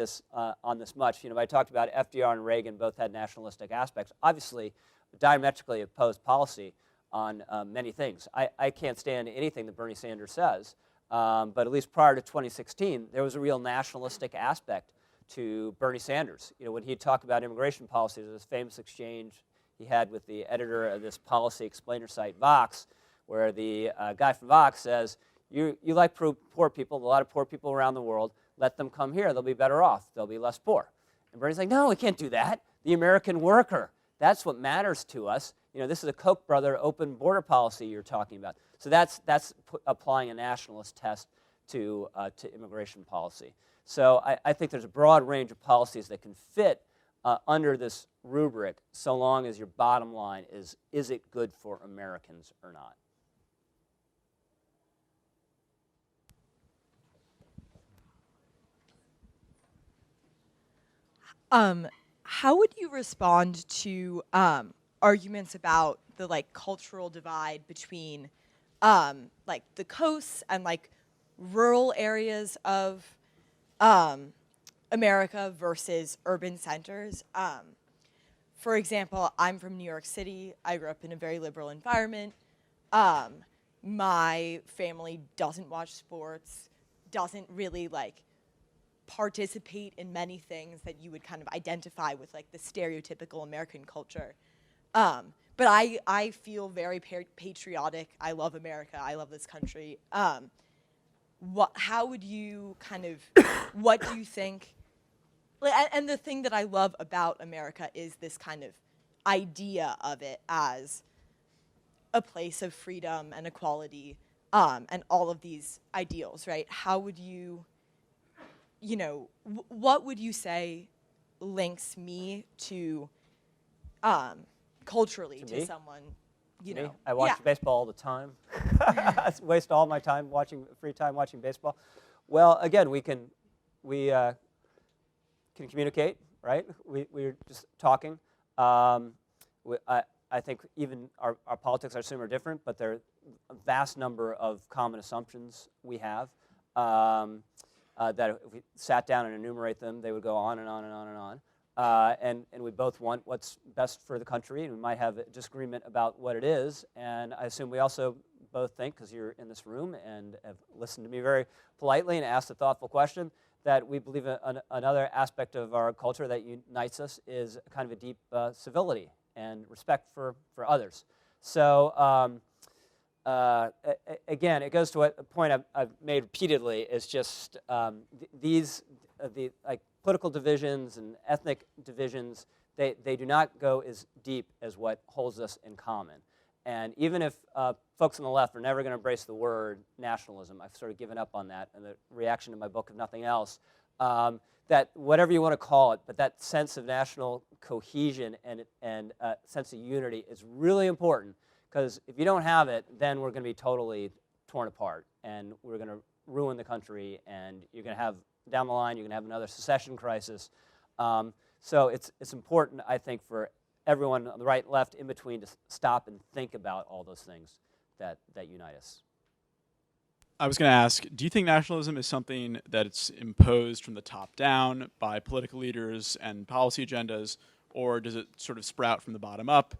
S2: on this much. I talked about FDR and Reagan both had nationalistic aspects. Obviously, diametrically opposed policy on many things. I can't stand anything that Bernie Sanders says, but at least prior to 2016, there was a real nationalistic aspect to Bernie Sanders. When he talked about immigration policies, this famous exchange he had with the editor of this policy explainer site, Vox, where the guy from Vox says, you like poor people, a lot of poor people around the world, let them come here, they'll be better off, they'll be less poor. And Bernie's like, no, we can't do that. The American worker, that's what matters to us. This is a Koch brother open border policy you're talking about. So that's applying a nationalist test to immigration policy. So I think there's a broad range of policies that can fit under this rubric, so long as your bottom line is it good for Americans or not?
S11: How would you respond to arguments about the cultural divide between the coasts and rural areas of America versus urban centers? For example, I'm from New York City. I grew up in a very liberal environment. My family doesn't watch sports, doesn't really participate in many things that you would kind of identify with the stereotypical American culture. But I feel very patriotic. I love America. I love this country. How would you what do you think? And the thing that I love about America is this kind of idea of it as a place of freedom and equality, and all of these ideals, right? How would you, what would you say links me to, culturally to someone,
S2: Me? I watch baseball all the time. I waste all my free time watching baseball. Well, again, we can communicate, right? We're just talking. I think even our politics, I assume, are different, but there are a vast number of common assumptions we have that if we sat down and enumerate them, they would go on and on and on and on. And we both want what's best for the country, and we might have a disagreement about what it is. And I assume we also both think, because you're in this room and have listened to me very politely and asked a thoughtful question, that we believe another aspect of our culture that unites us is kind of a deep civility and respect for others. So again, it goes to a point I've made repeatedly, is just these political divisions and ethnic divisions, they do not go as deep as what holds us in common. And even if folks on the left are never going to embrace the word nationalism, I've sort of given up on that, and the reaction to my book, if nothing else, that whatever you want to call it, but that sense of national cohesion and sense of unity is really important, because if you don't have it, then we're going to be totally torn apart, and we're going to ruin the country, and you're going to have, down the line, you're going to have another secession crisis. So it's important, I think, for everyone on the right, left, in between, to stop and think about all those things that unite us.
S12: I was going to ask, do you think nationalism is something that it's imposed from the top down by political leaders and policy agendas, or does it sort of sprout from the bottom up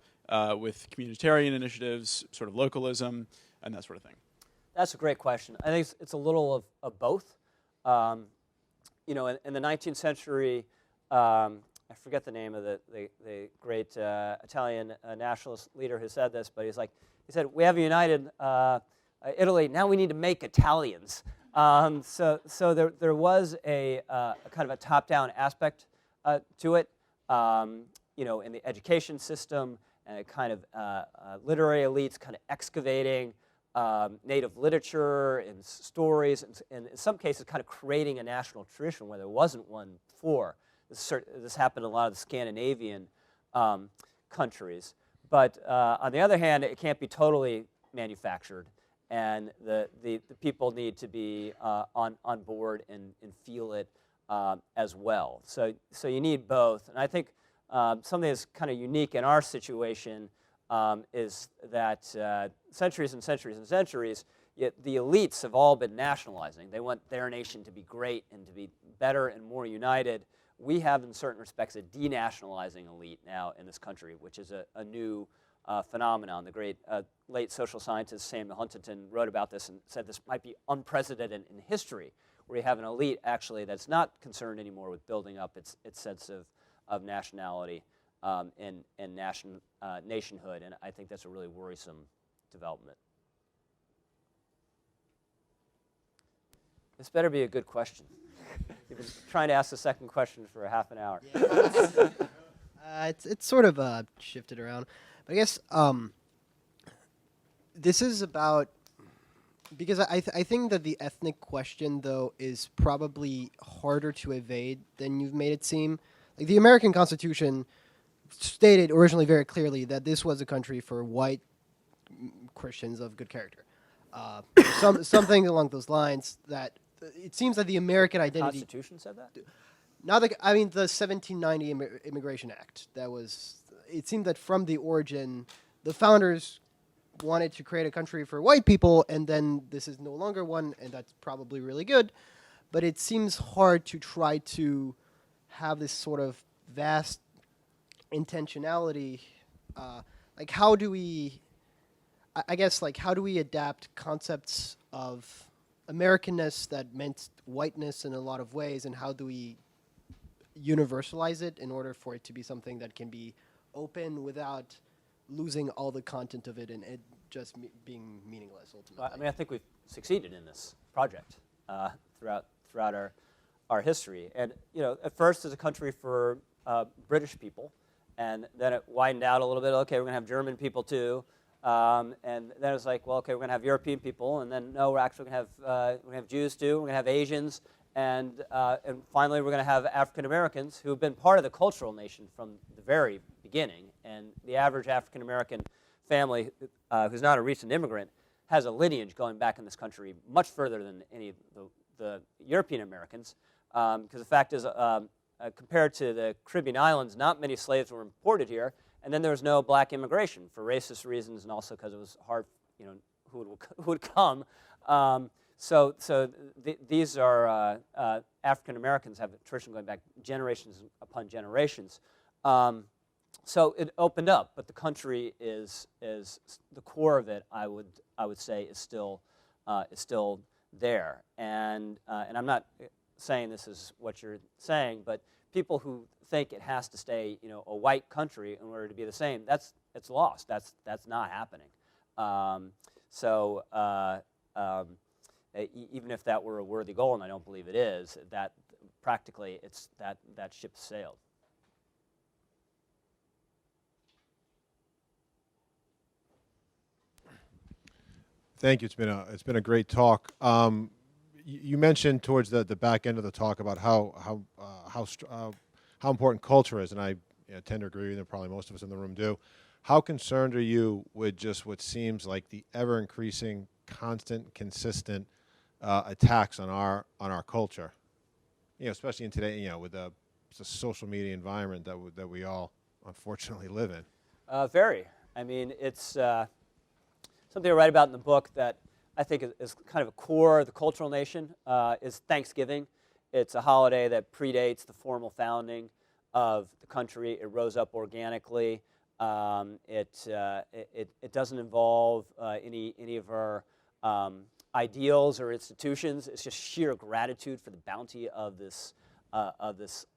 S12: with communitarian initiatives, sort of localism, and that sort of thing?
S2: That's a great question. I think it's a little of both. In the 19th century, I forget the name of the great Italian nationalist leader who said this, but he said, we have a united Italy, now we need to make Italians. So there was a kind of a top-down aspect to it, in the education system, and a kind of literary elites kind of excavating native literature and stories, and in some cases kind of creating a national tradition where there wasn't one before. This happened in a lot of the Scandinavian countries. But on the other hand, it can't be totally manufactured, and the people need to be on board and feel it as well. So you need both. And I think something that's kind of unique in our situation is that centuries and centuries and centuries, yet the elites have all been nationalizing. They want their nation to be great and to be better and more united. We have, in certain respects, a denationalizing elite now in this country, which is a new phenomenon. The great late social scientist Samuel Huntington wrote about this and said this might be unprecedented in history, where you have an elite actually that's not concerned anymore with building up its sense of nationality and nationhood, and I think that's a really worrisome development. This better be a good question. You've been trying to ask the second question for a half an hour.
S3: Yeah, it's sort of shifted around. But I guess this is about, because I think that the ethnic question, though, is probably harder to evade than you've made it seem. Like, the American Constitution stated originally very clearly that this was a country for white Christians of good character. Something along those lines, that it seems that the American identity...
S2: The Constitution said that?
S3: Not the 1790 Immigration Act. It seemed that from the origin, the founders wanted to create a country for white people, and then this is no longer one, and that's probably really good. But it seems hard to try to have this sort of vast intentionality. Like, how do we... I guess, like, how do we adapt concepts of Americanness that meant whiteness in a lot of ways, and how do we universalize it in order for it to be something that can be open without losing all the content of it and it just being meaningless ultimately?
S2: Well, I mean, I think we've succeeded in this project throughout our history. And, at first as a country for British people, and then it widened out a little bit. Okay, we're going to have German people too. And then it's like, well, okay, we're going to have European people, and then no, we're actually going to have Jews too. We're going to have Asians, and finally we're going to have African Americans who have been part of the cultural nation from the very beginning. And the average African American family who's not a recent immigrant has a lineage going back in this country much further than any of the European Americans, because the fact is, compared to the Caribbean islands, not many slaves were imported here. And then there was no black immigration for racist reasons, and also because it was hard, who would come. So these are African Americans have a tradition going back generations upon generations. So it opened up, but the country is the core of it. I would say is still there. And I'm not saying this is what you're saying, but people who think it has to stay, a white country in order to be the same, it's lost. That's not happening. Even if that were a worthy goal, and I don't believe it is, that practically that ship sailed.
S13: Thank you. It's been a great talk. You mentioned towards the back end of the talk about how important culture is, and I tend to agree with you, and probably most of us in the room do. How concerned are you with just what seems like the ever-increasing, constant, consistent attacks on our culture? Especially in today, with the social media environment that we all unfortunately live in.
S2: Very. I mean, it's something I write about in the book that I think is kind of a core of the cultural nation is Thanksgiving. It's a holiday that predates the formal founding of the country. It rose up organically. It doesn't involve any of our ideals or institutions. It's just sheer gratitude for the bounty of this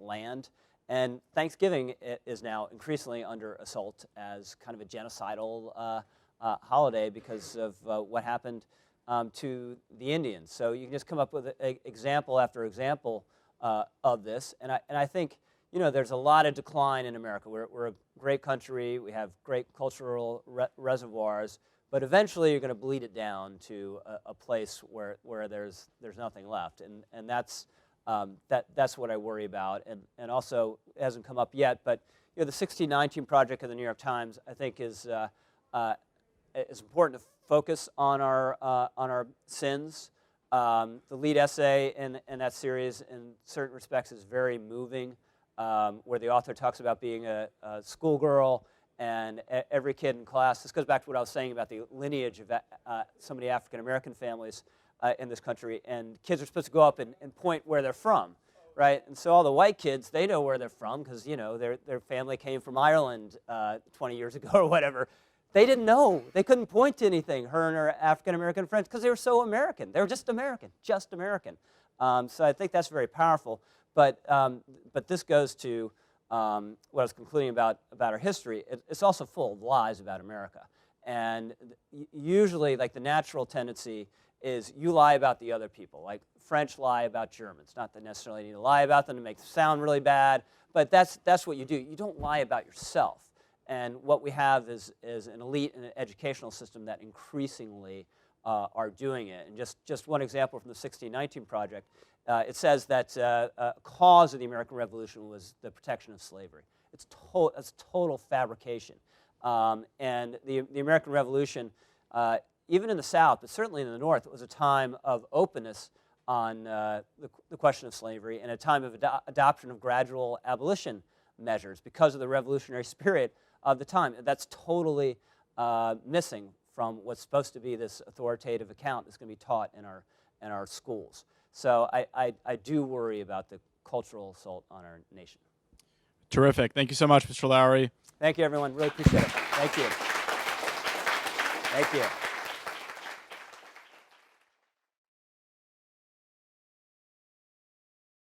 S2: land. And Thanksgiving is now increasingly under assault as kind of a genocidal holiday because of what happened to the Indians. So you can just come up with example after example of this. And I think, there's a lot of decline in America. We're a great country. We have great cultural reservoirs. But eventually you're going to bleed it down to a place where there's nothing left. And that's what I worry about. And also, it hasn't come up yet, but the 1619 Project of the New York Times, I think, is important to focus on our sins. The lead essay in that series, in certain respects, is very moving, where the author talks about being a schoolgirl and every kid in class. This goes back to what I was saying about the lineage of so many African American families in this country, and kids are supposed to go up and point where they're from, right? And so all the white kids, they know where they're from because their family came from Ireland 20 years ago or whatever. They didn't know. They couldn't point to anything, her and her African American friends, because they were so American. They were just American, just American. So I think that's very powerful. But this goes to what I was concluding about our history. It's also full of lies about America. And usually, like, the natural tendency is you lie about the other people. Like, French lie about Germans. Not that necessarily you need to lie about them to make them sound really bad, but that's what you do. You don't lie about yourself. And what we have is an elite and an educational system that increasingly are doing it. And just one example from the 1619 Project, it says that a cause of the American Revolution was the protection of slavery. It's total fabrication. And the American Revolution, even in the South, but certainly in the North, it was a time of openness on the question of slavery and a time of adoption of gradual abolition measures because of the revolutionary spirit of the time. That's totally missing from what's supposed to be this authoritative account that's going to be taught in our schools. So I do worry about the cultural assault on our nation.
S12: Terrific. Thank you so much, Mr. Lowry.
S2: Thank you, everyone. Really appreciate it. Thank you. Thank you.